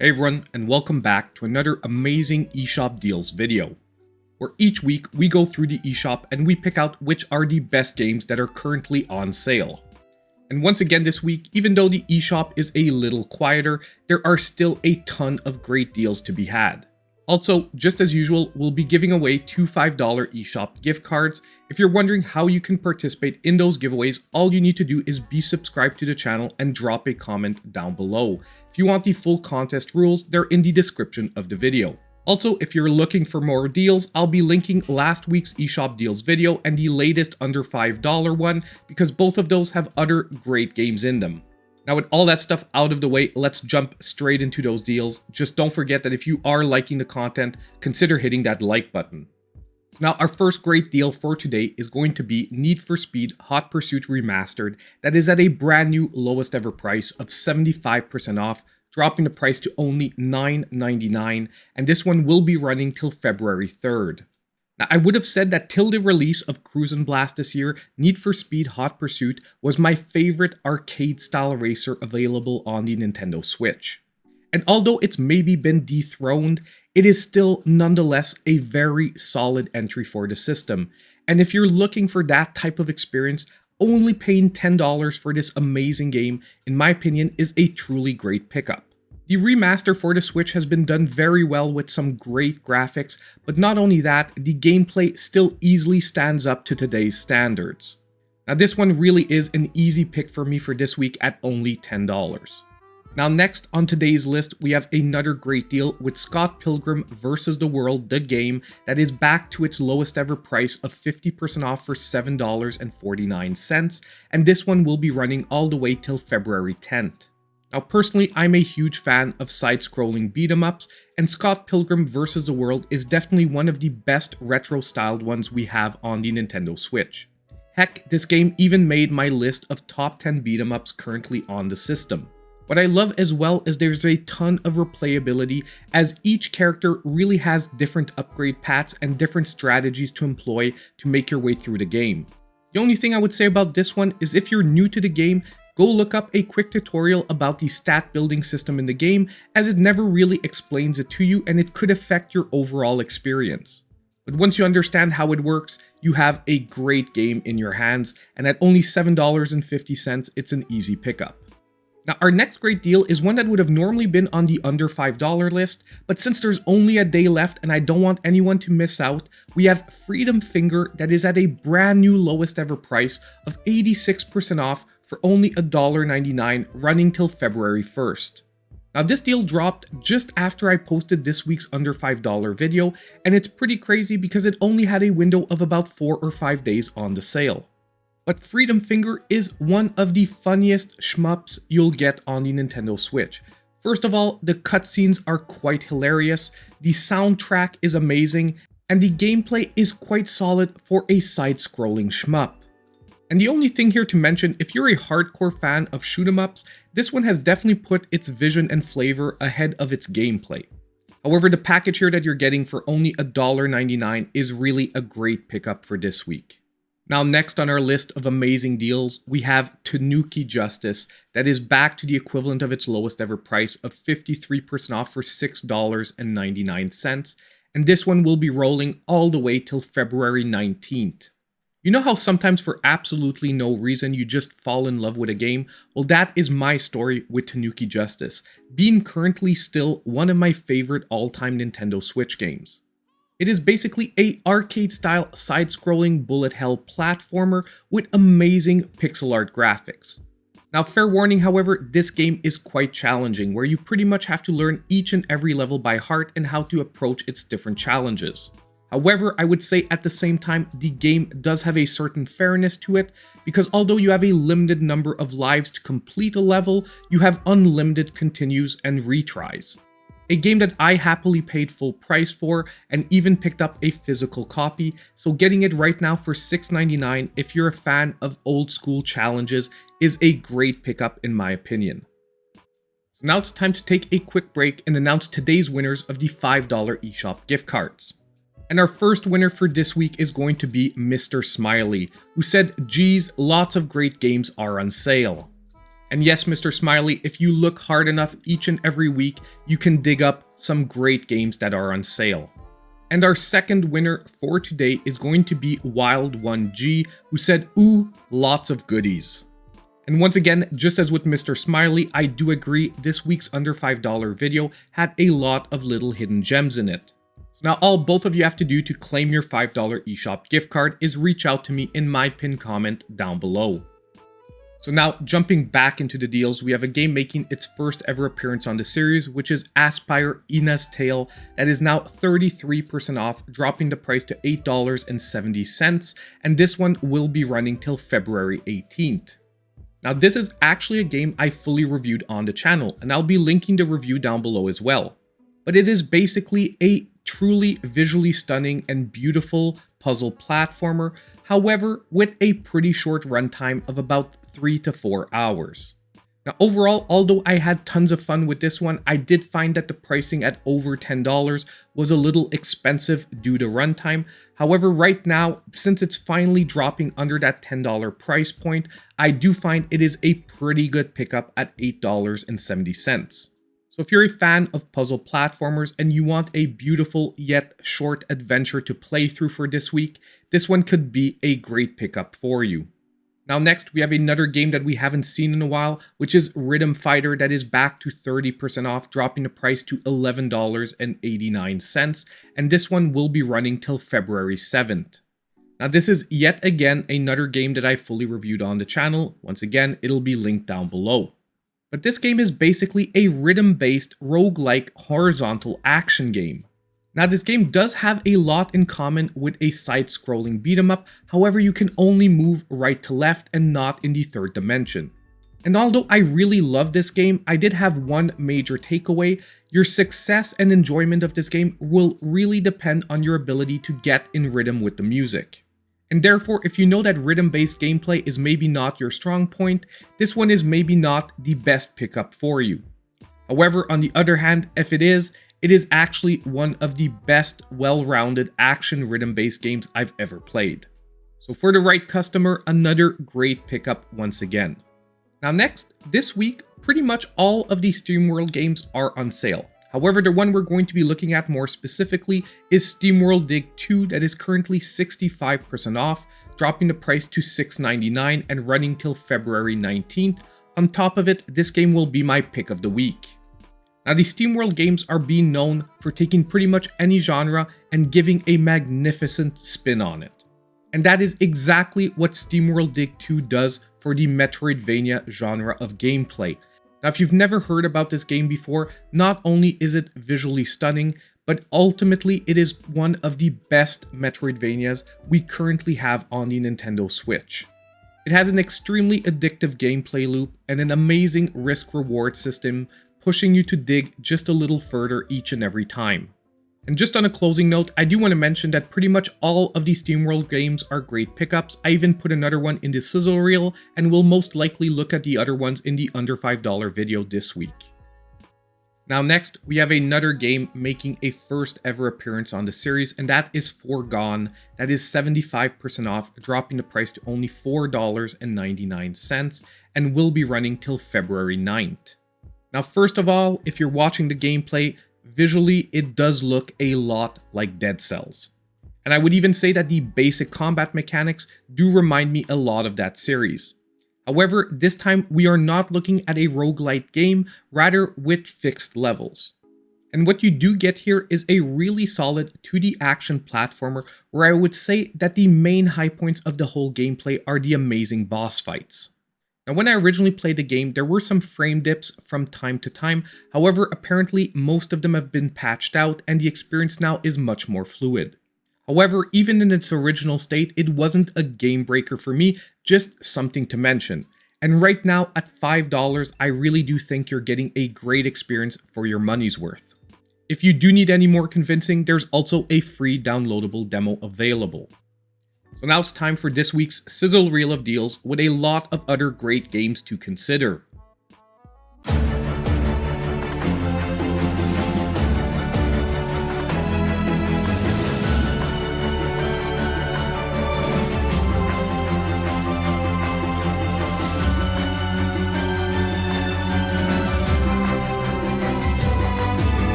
Hey everyone, and welcome back to another amazing eShop deals video, where each week we go through the eShop and we pick out which are the best games that are currently on sale. And once again this week, even though the eShop is a little quieter, there are still a ton of great deals to be had. Also, just as usual, we'll be giving away two $5 eShop gift cards. If you're wondering how you can participate in those giveaways, all you need to do is be subscribed to the channel and drop a comment down below. If you want the full contest rules, they're in the description of the video. Also, if you're looking for more deals, I'll be linking last week's eShop deals video and the latest under $5 one, because both of those have other great games in them. Now with all that stuff out of the way, let's jump straight into those deals. Just don't forget that if you are liking the content, consider hitting that like button. Now our first great deal for today is going to be Need for Speed Hot Pursuit Remastered, that is at a brand new lowest ever price of 75% off, dropping the price to only $9.99, and this one will be running till February 3rd. Now, I would have said that till the release of Cruise and Blast this year, Need for Speed Hot Pursuit was my favorite arcade-style racer available on the Nintendo Switch. And although it's maybe been dethroned, it is still nonetheless a very solid entry for the system. And if you're looking for that type of experience, only paying $10 for this amazing game, in my opinion, is a truly great pickup. The remaster for the Switch has been done very well with some great graphics, but not only that, the gameplay still easily stands up to today's standards. Now this one really is an easy pick for me for this week at only $10. Now next on today's list, we have another great deal with Scott Pilgrim vs. the World, the game, that is back to its lowest ever price of 50% off for $7.49, and this one will be running all the way till February 10th. Now personally, I'm a huge fan of side-scrolling beat-em-ups, and Scott Pilgrim vs. the World is definitely one of the best retro-styled ones we have on the Nintendo Switch. Heck, this game even made my list of top 10 beat-em-ups currently on the system. What I love as well is there's a ton of replayability, as each character really has different upgrade paths and different strategies to employ to make your way through the game. The only thing I would say about this one is if you're new to the game, go look up a quick tutorial about the stat building system in the game, as it never really explains it to you and it could affect your overall experience. But once you understand how it works, you have a great game in your hands, and at only $7.50, it's an easy pickup. Now our next great deal is one that would have normally been on the under $5 list, but since there's only a day left and I don't want anyone to miss out, we have Freedom Finger that is at a brand new lowest ever price of 86% off for only $1.99, running till February 1st. Now this deal dropped just after I posted this week's under $5 video, and it's pretty crazy because it only had a window of about 4 or 5 days on the sale. But Freedom Finger is one of the funniest shmups you'll get on the Nintendo Switch. First of all, the cutscenes are quite hilarious, the soundtrack is amazing, and the gameplay is quite solid for a side-scrolling shmup. And the only thing here to mention, if you're a hardcore fan of shoot-em-ups, this one has definitely put its vision and flavor ahead of its gameplay. However, the package here that you're getting for only $1.99 is really a great pickup for this week. Now next on our list of amazing deals, we have Tanuki Justice, that is back to the equivalent of its lowest ever price of 53% off for $6.99, and this one will be rolling all the way till February 19th. You know how sometimes for absolutely no reason you just fall in love with a game? Well, that is my story with Tanuki Justice, being currently still one of my favorite all-time Nintendo Switch games. It is basically a arcade-style side-scrolling bullet hell platformer with amazing pixel art graphics. Now fair warning, however, this game is quite challenging, where you pretty much have to learn each and every level by heart and how to approach its different challenges. However, I would say at the same time, the game does have a certain fairness to it, because although you have a limited number of lives to complete a level, you have unlimited continues and retries. A game that I happily paid full price for and even picked up a physical copy, so getting it right now for $6.99 if you're a fan of old school challenges is a great pickup in my opinion. So now it's time to take a quick break and announce today's winners of the $5 eShop gift cards. And our first winner for this week is going to be Mr. Smiley, who said, "Geez, lots of great games are on sale." And yes, Mr. Smiley, if you look hard enough each and every week, you can dig up some great games that are on sale. And our second winner for today is going to be Wild1G, who said, "Ooh, lots of goodies." And once again, just as with Mr. Smiley, I do agree this week's under $5 video had a lot of little hidden gems in it. So now all both of you have to do to claim your $5 eShop gift card is reach out to me in my pinned comment down below. So now, jumping back into the deals, we have a game making its first ever appearance on the series, which is Aspire Ina's Tale, that is now 33% off, dropping the price to $8.70, and this one will be running till February 18th. Now, this is actually a game I fully reviewed on the channel, and I'll be linking the review down below as well. But it is basically a truly visually stunning and beautiful puzzle platformer, however, with a pretty short runtime of about 3 to 4 hours. Now overall, although I had tons of fun with this one, I did find that the pricing at over $10 was a little expensive due to runtime. However, right now, since it's finally dropping under that $10 price point, I do find it is a pretty good pickup at $8.70. So if you're a fan of puzzle platformers and you want a beautiful yet short adventure to play through for this week, this one could be a great pickup for you. Now next, we have another game that we haven't seen in a while, which is Rhythm Fighter, that is back to 30% off, dropping the price to $11.89, and this one will be running till February 7th. Now this is yet again another game that I fully reviewed on the channel. Once again, it'll be linked down below. But this game is basically a rhythm-based roguelike horizontal action game. Now this game does have a lot in common with a side-scrolling beat-em-up, however you can only move right to left and not in the third dimension. And although I really love this game, I did have one major takeaway. Your success and enjoyment of this game will really depend on your ability to get in rhythm with the music. And therefore, if you know that rhythm-based gameplay is maybe not your strong point, this one is maybe not the best pickup for you. However, on the other hand, if it is actually one of the best well-rounded action rhythm-based games I've ever played. So for the right customer, another great pickup once again. Now next, this week, pretty much all of the Steamworld games are on sale. However, the one we're going to be looking at more specifically is Steamworld Dig 2, that is currently 65% off, dropping the price to $6.99 and running till February 19th. On top of it, this game will be my pick of the week. Now, the Steamworld games are being known for taking pretty much any genre and giving a magnificent spin on it. And that is exactly what Steamworld Dig 2 does for the Metroidvania genre of gameplay. Now, if you've never heard about this game before, not only is it visually stunning, but ultimately it is one of the best Metroidvanias we currently have on the Nintendo Switch. It has an extremely addictive gameplay loop and an amazing risk-reward system, pushing you to dig just a little further each and every time. And just on a closing note, I do want to mention that pretty much all of these Steamworld games are great pickups. I even put another one in the Sizzle reel, and will most likely look at the other ones in the under $5 video this week. Now next, we have another game making a first ever appearance on the series, and that is Foregone. That is 75% off, dropping the price to only $4.99, and will be running till February 9th. Now first of all, if you're watching the gameplay, visually it does look a lot like Dead Cells. And I would even say that the basic combat mechanics do remind me a lot of that series. However, this time we are not looking at a roguelite game, rather with fixed levels. And what you do get here is a really solid 2D action platformer, where I would say that the main high points of the whole gameplay are the amazing boss fights. Now, when I originally played the game, there were some frame dips from time to time. However, apparently most of them have been patched out and the experience now is much more fluid. However, even in its original state, it wasn't a game breaker for me, just something to mention. And right now at $5, I really do think you're getting a great experience for your money's worth. If you do need any more convincing, there's also a free downloadable demo available. So now it's time for this week's Sizzle Reel of Deals with a lot of other great games to consider.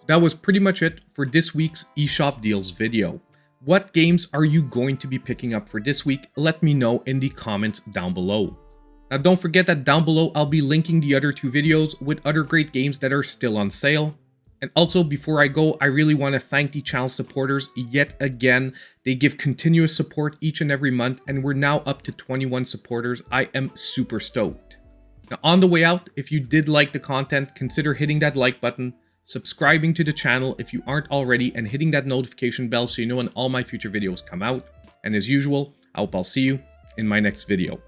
That was pretty much it for this week's eShop Deals video. What games are you going to be picking up for this week? Let me know in the comments down below. Now don't forget that down below I'll be linking the other two videos with other great games that are still on sale. And also, before I go, I really want to thank the channel supporters yet again. They give continuous support each and every month, and we're now up to 21 supporters. I am super stoked. Now on the way out, if you did like the content, consider hitting that like button, subscribing to the channel if you aren't already, and hitting that notification bell so you know when all my future videos come out. And as usual, I hope I'll see you in my next video.